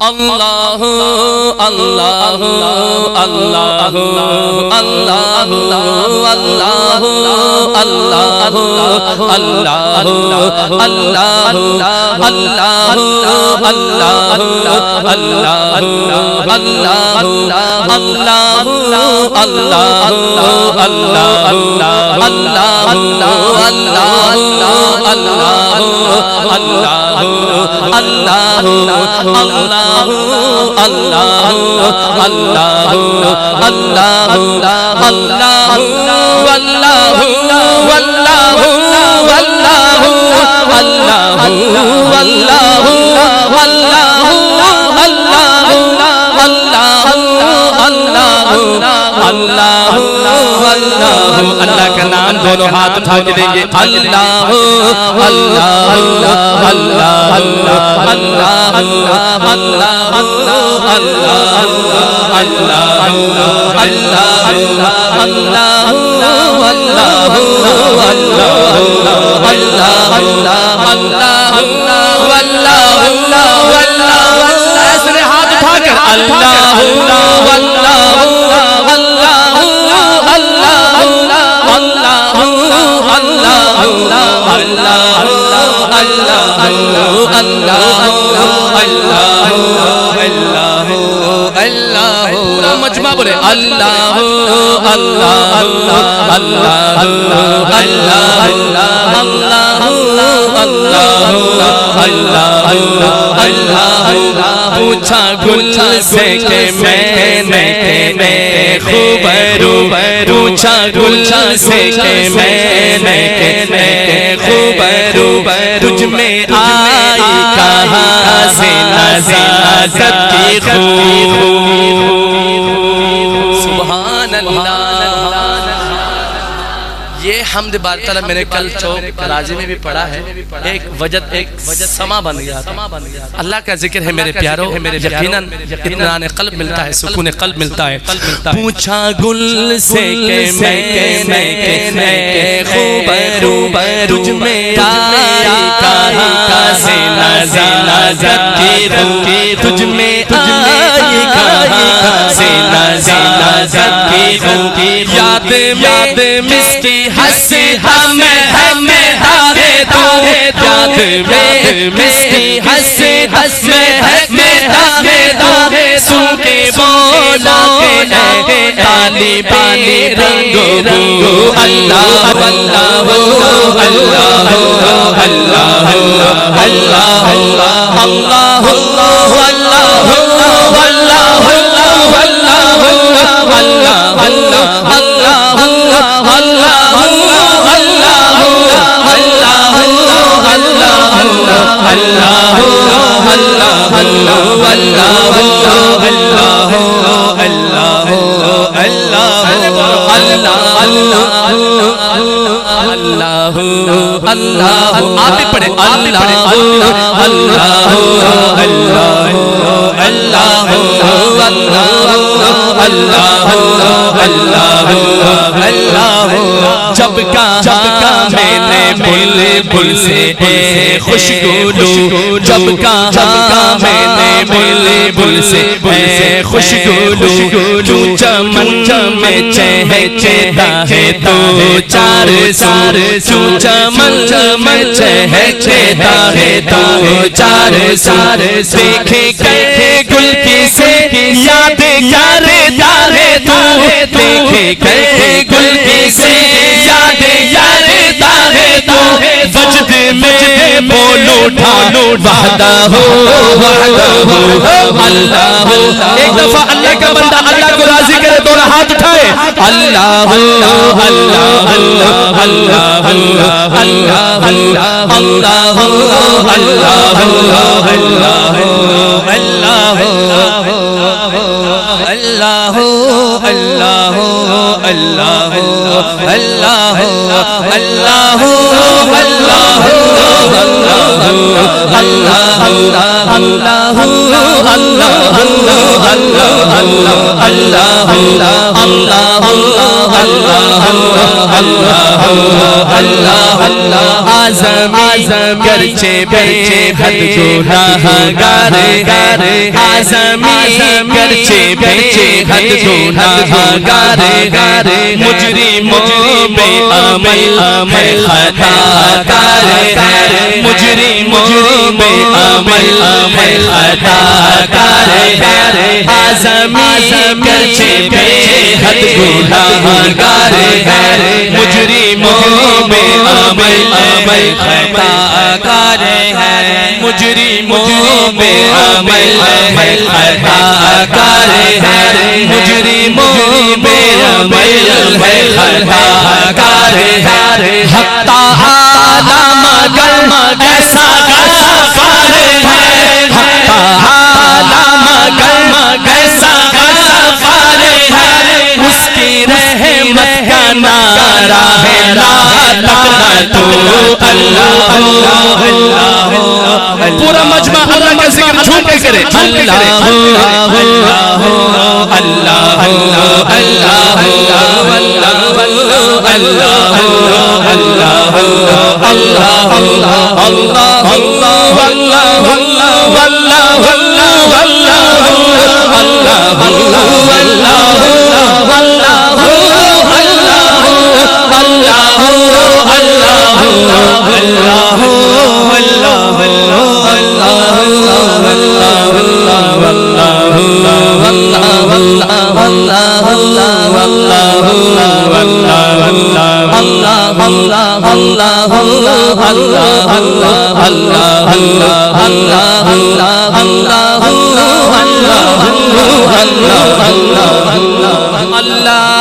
اللہ اللہ اللہ اللہ اللہ اللہ اللہ اللہ کا نام دونوں ہاتھ اٹھا کے دیں گے اللہ اللہ اللہ اللہ اللہ اللہ اللہ اللہ ایسے ہاتھ اٹھا کر اللہ مجمع بولے اللہ اللہ اللہ اللہ اللہ اللہ اللہ پوچھا گل سے کہ میں نے خوبرو پوچھا گل سے کہ میں نے خوبرو تجھ میں آئی کہاں سے نزاکت کی خوب سبحان اللہ یہ حمد بار تعالیٰ میں نے کل چوک راجی میں بھی پڑھا ہے ایک وجد سما بن گیا اللہ کا ذکر ہے میرے پیاروں یقیناً اطمینان قلب ملتا ہے سکون قلب ملتا ہے پوچھا گل سے کہ میں خوبرو تجھ میں آئی کہاں سے نزاکت کی خوب تجھ میں آئی کہاں سے نزاکت کی خوب یاد میں مسکی ہنسی ہمیں ہارے تو یاد میں مسکی ہنسی ہمیں ہارے تو سن کے بولا کہ پانی پانی رنگو اللہ اللہ اللہ اللہ اللہ اللہ اللہ اللہ آپ بھی پڑھیں اللہ اللہ اللہ اللہ جب کہا میں نے بلبل سے خوشگلو جب کہا میں نے بلبل سے خوشگلو جو چمن میں چہکتا ہے دو چار سار جو چمن میں چہکتا ہے دو چار سار دیکھے کہ گل کی سے یاد کرتا ہے تو دیکھے کہ گل کی سے یاد کرتا ہے تو وجد میں بول اٹھا وحدہ اللہ ایک دفعہ اللہ کا بندہ اللہ کو راضی کرے دونوں ہاتھ اٹھائے اللہ اللہ اللہ اللہ اللہ اللہ اللہ اللہ اللہ اللہ اللہ اللہ اللہ آزم گرچہ بے حد گناہگار آزمی گرچہ بے حد گناہگار ہے مجرموں بے عمل ہے خطا کار ہے مجرموں بے عمل ہے خطا کار ہے آزمی گرچہ بے حد گناہگار ہے مجرموں بے عمل خطا کار ہے مجرموں بے عمل ہے خطا کار ہے مجرموں بے عمل ہے خطا کار ہے حق تعالی مگر ایسا غفار ہے حق تعالی مگر ایسا غفار ہے اس کی رحمت کا نعرہ ہے لا تقنطوا اللہ اللہ پورا مجمع اللہ کا ذکر جھوم کے کرے اللہ اللہ اللہ اللہ اللہ اللہ اللہ اللہ